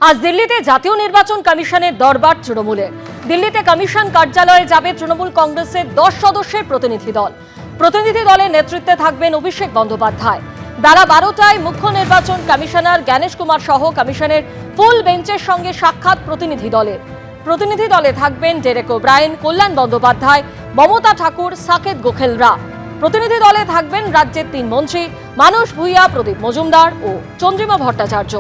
আজ দিল্লিতে জাতীয় নির্বাচন কমিশনের দরবার তৃণমূলের। দিল্লিতে কমিশন কার্যালয়ে যাবে তৃণমূল কংগ্রেসের 10 সদস্যের প্রতিনিধি দল। প্রতিনিধি দলের নেতৃত্বে থাকবেন অভিষেক বন্দ্যোপাধ্যায়। বেলা 12টায় মুখ্য নির্বাচন কমিশনার জ্ঞানেশ কুমার সহ কমিশনের ফুল বেঞ্চের সঙ্গে সাক্ষাৎ প্রতিনিধি দলের। প্রতিনিধি দলে থাকবেন ডেরেক ওব্রায়েন, কল্যাণ বন্দ্যোপাধ্যায়, মমতা ঠাকুর, সাকেত গোখেলরা। প্রতিনিধি দলে থাকবেন রাজ্যের 3 মন্ত্রী মানস ভুঁইয়া, প্রদীপ মজুমদার ও চন্দ্রিমা ভট্টাচার্য।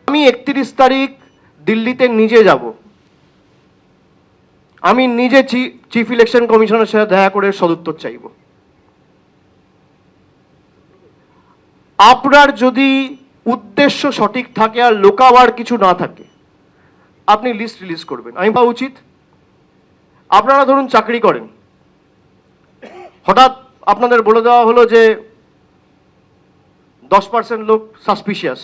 আমি 31 তারিখ দিল্লিতে নিজে যাব। আমি নিজে চিফ ইলেকশন কমিশনের সাথে দেখা করে সদুত্তর চাইব। আপনার যদি উদ্দেশ্য সঠিক থাকে আর লোকাবার কিছু না থাকে, আপনি লিস্ট রিলিজ করবেন। আমি ভাবা উচিত, আপনারা ধরুন চাকরি করেন, হঠাৎ আপনাদের বলে দেওয়া হলো যে 10% লোক সাসপিশিয়াস,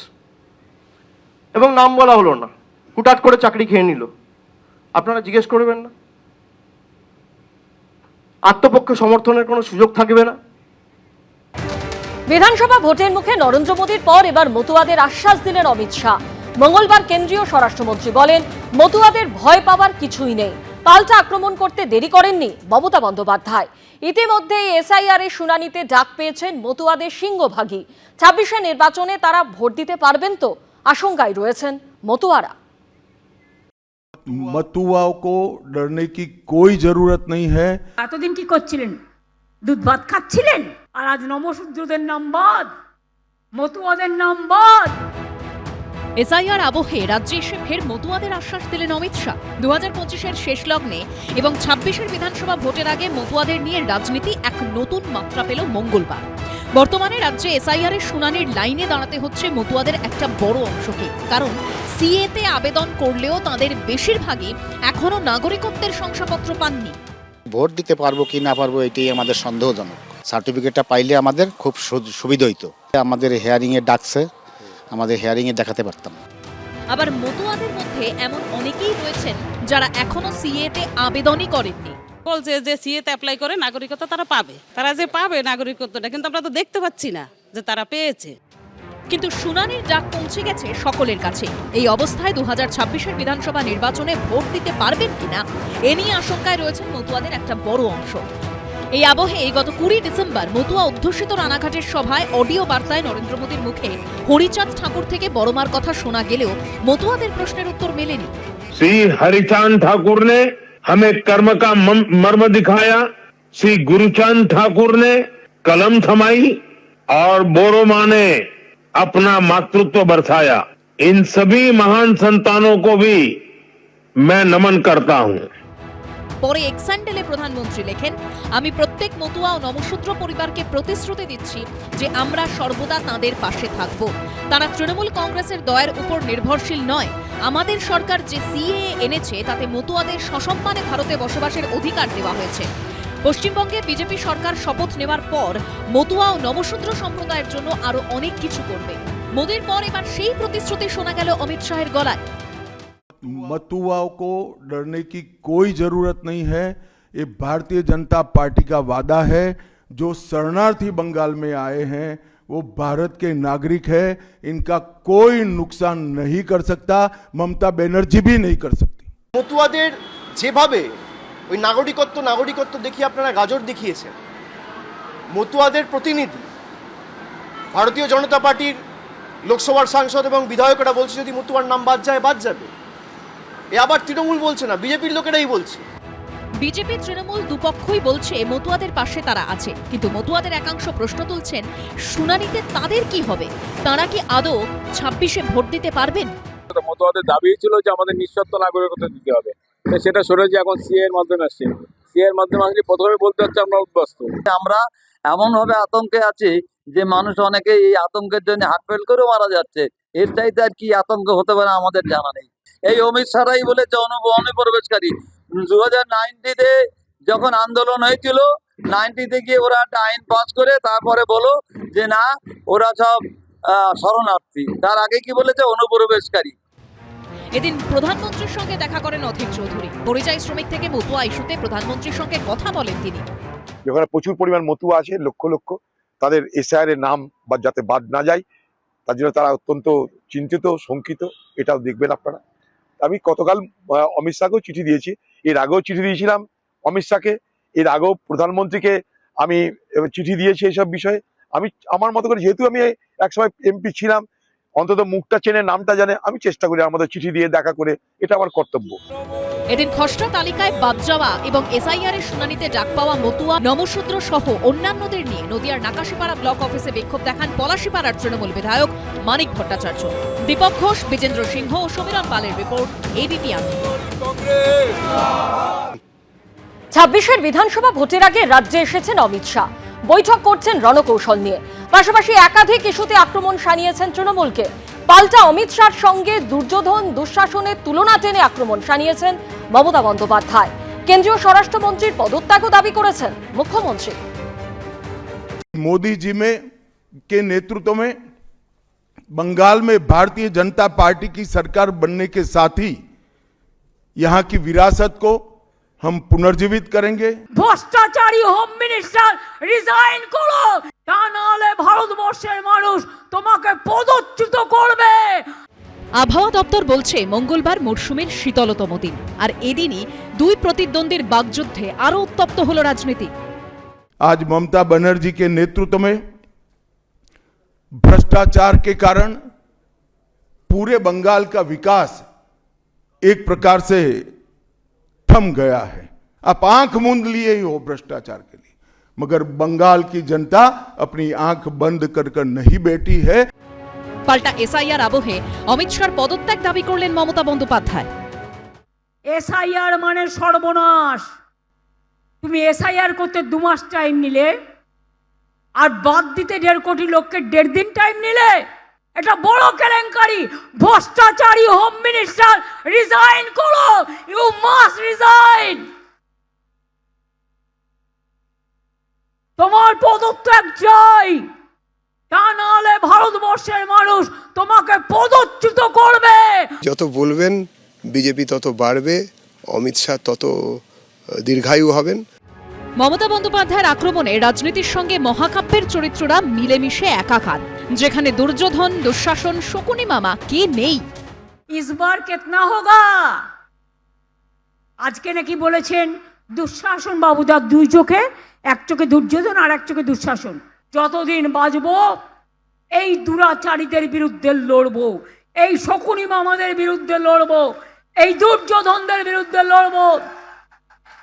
এবং নাম বলা হলো না, হুটহাট করে চাকরি খেয়ে নিল। আপনারা জিজ্ঞেস করবেন না? আত্মপক্ষ সমর্থনের কোনো সুযোগ থাকবে না? বিধানসভা ভোটের মুখে নরেন্দ্র মোদীর পর এবার মতুয়াদের আশ্বাস দিলেন অমিত শাহ। মঙ্গলবার কেন্দ্রীয় স্বরাষ্ট্রমন্ত্রী বলেন, মতুয়াদের ভয় পাওয়ার কিছুই নেই। পাল্টা আক্রমণ করতে দেরি করেননি মমতা বন্দ্যোপাধ্যায়। ইতিমধ্যেই এসআইআর এর শুনানিতে ডাক পেয়েছেন মতুয়াদের সিংহভাগই। 26শে নির্বাচনে তারা ভোট দিতে পারবেন তো, আশঙ্কায় রয়েছেন মতুয়ারা। मतुआओं को डरने की कोई जरूरत नहीं है। এতদিন কি করছিলেন? দুধ ভাত খাচ্ছিলেন, আর আজ নমশূদ্রদের নাম বাদ, মতুয়াদের নাম বাদ। এসআইআর আবহে রাজ্যে এসে ফের মতুয়াদের আশ্বাস দিলেন অমিত শাহ। 2025-এর শেষ লগ্নে এবং 26-এর বিধানসভা ভোটের আগে মতুয়াদের নিয়ে রাজনীতি এক নতুন মাত্রা পেল মঙ্গলবার। বর্তমানে রাজ্যে এসআইআর এর শুনানির লাইনে দাঁড়াতে হচ্ছে মতুয়াদের একটা বড় অংশকে। কারণ সিএতে আবেদন করলেও তাদের বেশিরভাগই এখনো নাগরিকত্বের শংসাপত্র পাননি। ভোট দিতে পারবো কি না পারবো এটাই আমাদের সন্দেহজনক। সার্টিফিকেটটা পাইলে আমাদের খুব সুবিধা হইতো। আমাদের হিয়ারিংয়ে ডাকছে, আমাদের হিয়ারিংয়ে দেখাতে পারতাম। আবার মতুয়াদের মধ্যে এমন অনেকেই রয়েছেন যারা এখনো সিএতে আবেদনই করেননি। বলছে যে সিএতে অ্যাপ্লাই করে নাগরিকত্ব তারা পাবে, তারা যে পাবে নাগরিকত্বটা, কিন্তু আমরা তো দেখতে পাচ্ছি না যে তারা পেয়েছে। কিন্তু শুনানির ডাক পৌঁছে গেছে সকলের কাছে। এই অবস্থায় 2026-এর বিধানসভা নির্বাচনে ভোট দিতে পারবেন কিনা এ নিয়ে আশঙ্কায় রয়েছেন মতুয়াদের একটা বড় অংশ। এই আবহে গত 20 ডিসেম্বর মতুয়া অধ্যুষিত রানাঘাটের সভায় অডিও বার্তায় নরেন্দ্র মোদীর মুখে হরিচাঁদ ঠাকুর থেকে বড়মার কথা শোনা গেলেও মতুয়াদের প্রশ্নের উত্তর মেলেনি। श्री हरिचांद ठाकुर ने हमें कर्म का मर्म दिखाया, श्री गुरुचांद ठाकुर ने कलम थमाई और बोरो मां ने अपना मातृत्व बरसाया। इन सभी महान संतानों को भी मैं नमन करता हूं। পরে এক্স হ্যান্ডেলে প্রধানমন্ত্রী লেখেন, আমি প্রত্যেক মতুয়া ও নমশূদ্র পরিবারকে প্রতিশ্রুতি দিচ্ছি যে আমরা সর্বদা তাঁদের পাশে থাকব। তারা তৃণমূল কংগ্রেসের দয়ের উপর নির্ভরশীল নয়। আমাদের সরকার যে সিএএ এনেছে তাতে মতুয়াদের সসম্মানে ভারতে বসবাসের অধিকার দেওয়া হয়েছে। পশ্চিমবঙ্গে বিজেপি সরকার শপথ নেওয়ার পর মতুয়া ও নমশূদ্র সম্প্রদায়ের জন্য আরো অনেক কিছু করবে। মোদীর পর এবার সেই প্রতিশ্রুতি শোনা গেল অমিত শাহের গলায়। मतुआओं को डरने की कोई जरूरत नहीं है। ये भारतीय जनता पार्टी का वादा है। जो शरणार्थी बंगाल में आए हैं वो भारत के नागरिक है, इनका कोई नुकसान नहीं कर सकता, ममता बनर्जी भी नहीं कर सकती। মতুয়াদের যেভাবে ওই নাগরিকত্ব দেখিয়ে আপনারা গাজর দেখিয়েছেন, মতুয়াদের প্রতিনিধি ভারতীয় জনতা পার্টির লোকসভার সাংসদ এবং বিধায়করা বলছে যদি মতুয়ার নাম বাদ যায়, বাদ যাবে। এ আবার তৃণমূল বলছে না, বিজেপির লোকেরাই বলছে। বিজেপি তৃণমূল দুপক্ষই বলছে মতুয়াদের পাশে তারা আছে, কিন্তু মতুয়াদের একাংশ প্রশ্ন তুলছেন, শুনানিতে তাদের কি হবে? তারা কি আদৌ 26-এ ভোট দিতে পারবেন? মতুয়াদের দাবি ছিল যে আমাদের নিঃশর্ত নাগরিকত্ব দিতে হবে, সেটা সরে যে এখন সিএ এর মাধ্যমে আসছে। সিএ এর মাধ্যমে আসলে প্রথমে বলতে হচ্ছে আমরা উদ্বাস্তু। আমরা এমন ভাবে আতঙ্কে আছি যে মানুষ অনেকে এই আতঙ্কের জন্য হার্ট ফেল করে মারা যাচ্ছে। এর চাইতে আর কি আতঙ্ক হতে পারে আমাদের জানা নেই। এই অমিত শাহই বলেছে অনুপ্রবেশকারী। 2019-তে যখন আন্দোলন হয়েছিল, 90-তে গিয়ে ওরা একটা আইন পাস করে তারপরে বলো যে না ওরা সব শরণার্থী। তার আগে কি বলেছে? অনুপ্রবেশকারী। এদিন প্রধানমন্ত্রীর সঙ্গে দেখা করেন অধীর চৌধুরী। পরিযায়ী শ্রমিক থেকে মতুয়া ইস্যুতে প্রধানমন্ত্রীর সঙ্গে কথা বলেন তিনি। যেখানে প্রচুর পরিমাণ মতুয়া আছে, লক্ষ লক্ষ, তাদের এসআইআর এর নাম বা যাতে বাদ না যায় তার জন্য তারা অত্যন্ত চিন্তিত, শঙ্কিত। এটাও দেখবেন আপনারা। আমি গতকাল অমিত শাহকেও চিঠি দিয়েছি, এর আগেও চিঠি দিয়েছিলাম অমিত শাহকে, এর আগেও প্রধানমন্ত্রীকে আমি চিঠি দিয়েছি এইসব বিষয়ে। আমি আমার মতো করে, যেহেতু আমি একসময় এমপি ছিলাম, অন্তত মুখটা চেনে, নামটা জানে, আমি চেষ্টা করি আমাদের চিঠি দিয়ে দেখা করে, এটা আমার কর্তব্য। এদিন খসড়া তালিকায় বাদ যাওয়া এবং এসআইআর এর শুনানিতে ডাক পাওয়া মতুয়া, নমশূদ্র সহ অন্যান্যদের নিয়ে নদিয়ার নাকাশীপাড়া ব্লক অফিসে বিক্ষোভ দেখান পলাশীপাড়ার তৃণমূল বিধায়ক মানিক ভট্টাচার্য। দীপক ঘোষ, বিজেন্দ্র সিংহ ও সমীরণ পালের রিপোর্ট, এবিপি আনন্দ। 26-এর বিধানসভা ভোটের আগে রাজ্যে এসেছেন অমিত শাহ। বৈঠক করছেন রণকৌশল নিয়ে। পাশাপাশি একাধিক ইস্যুতে আক্রমণ শানিয়েছেন তৃণমূলকে। পাল্টা অমিত শাহর সঙ্গে দুর্যোধন দুঃশাসনের তুলনা টেনে আক্রমণ শানিয়েছেন মমতা বন্দ্যোপাধ্যায়। কেন্দ্রীয় স্বরাষ্ট্রমন্ত্রীর পদত্যাগও দাবি করেছেন মুখ্যমন্ত্রী। मोदी जी के नेतृत्व में बंगाल में भारतीय जनता पार्टी की सरकार बनने के साथ ही यहां की विरासत को हम पुनर्जीवित करेंगे। ভ্রষ্টাচারী হোম মিনিস্টার রিজাইন করো, তা নাহলে ভারতবর্ষের মানুষ তোমাকে পদচ্যুত করবে। আবহাওয়া দপ্তর বলছে মঙ্গলবার মরশুমের শীতলতম দিন, আর এদিনই দুই প্রতিদ্বন্দ্বীর বাগযুদ্ধে আরো উত্তপ্ত হলো রাজনীতি। आज ममता बनर्जी के नेतृत्व में भ्रष्टाचार के कारण पूरे बंगाल का विकास एक प्रकार से थम गया है। आप आंख मूंद लिए ही हो भ्रष्टाचार के लिए, मगर बंगाल की जनता अपनी आंख बंद कर नहीं बैठी है। পাল্টা এসআইআর আবহে অমিত শাহর পদত্যাগ দাবি করলেন মমতা বন্দ্যোপাধ্যায়। এসআইআর মানে সর্বনাশ। তুমি এসআইআর করতে 2 মাস টাইম নিলে, আর বাদ দিতে 1.5 কোটি লোককে 1.5 দিন টাইম নিলে। এটা বড় কেলেঙ্কারি। ভ্রষ্টাচারী হোম মিনিস্টার রিজাইন করো, ইউ মাস্ট রিজাইন। তোমার পদত্যাগ চাই, তা নাহলে ভারতবর্ষের মানুষ তোমাকে পদচ্যুত করবে। যত বলবেন বিজেপি তত বাড়বে, অমিত শাহ তত দীর্ঘায়ু হবেন। মমতা বন্দ্যোপাধ্যায়ের আক্রমণে রাজনীতির সঙ্গে মহাকাব্যের চরিত্ররা মিলেমিশে একাকার, যেখানে দুর্যোধন, দুঃশাসন, শকুনি মামা কে নেই। ইসবার কেতনা হোগা। আজকে নাকি বলেছেন দুঃশাসন বাবুদার 2 চোখে, এক চোখে দুর্যোধন আর এক চোখে দুঃশাসন। যতদিন বাঁচবো এই দুরাচারীদের বিরুদ্ধে লড়বো, এই শকুনি মামাদের বিরুদ্ধে লড়বো, এই দুর্যোধনদের বিরুদ্ধে লড়বো,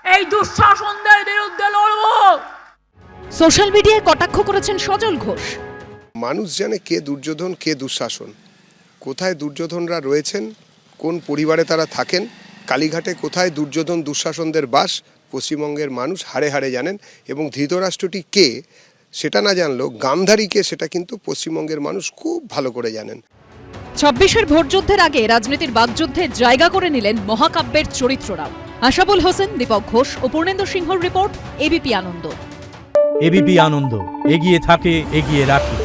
এই দুঃশাসনদের বিরুদ্ধে লড়বো। সোশ্যাল মিডিয়ায় কটাক্ষ করেছেন সজল ঘোষ। মানুষ জানে কে দুর্যোধন, কে দুঃশাসন, কোথায় দুর্যোধনরা রয়েছেন, কোন পরিবারে তারা থাকেন, কালীঘাটে কোথায় দুর্যোধন দুঃশাসনদের বাস, পশ্চিমবঙ্গের মানুষ হাড়ে হাড়ে জানেন। এবং ধৃতরাষ্ট্রটি কে সেটা না জানলেও গান্ধারী কে সেটা কিন্তু পশ্চিমবঙ্গের মানুষ খুব ভালো করে জানেন। 26-এর ভোটযুদ্ধের আগে রাজনীতির বাগযুদ্ধে জায়গা করে নিলেন মহাকাব্যের চরিত্ররাও। আশাবুল হোসেন, দীপক ঘোষ ও পূর্ণেন্দু সিংহর রিপোর্ট, এবিপি আনন্দ। এবিপি আনন্দ, এগিয়ে থাকে, এগিয়ে রাখে।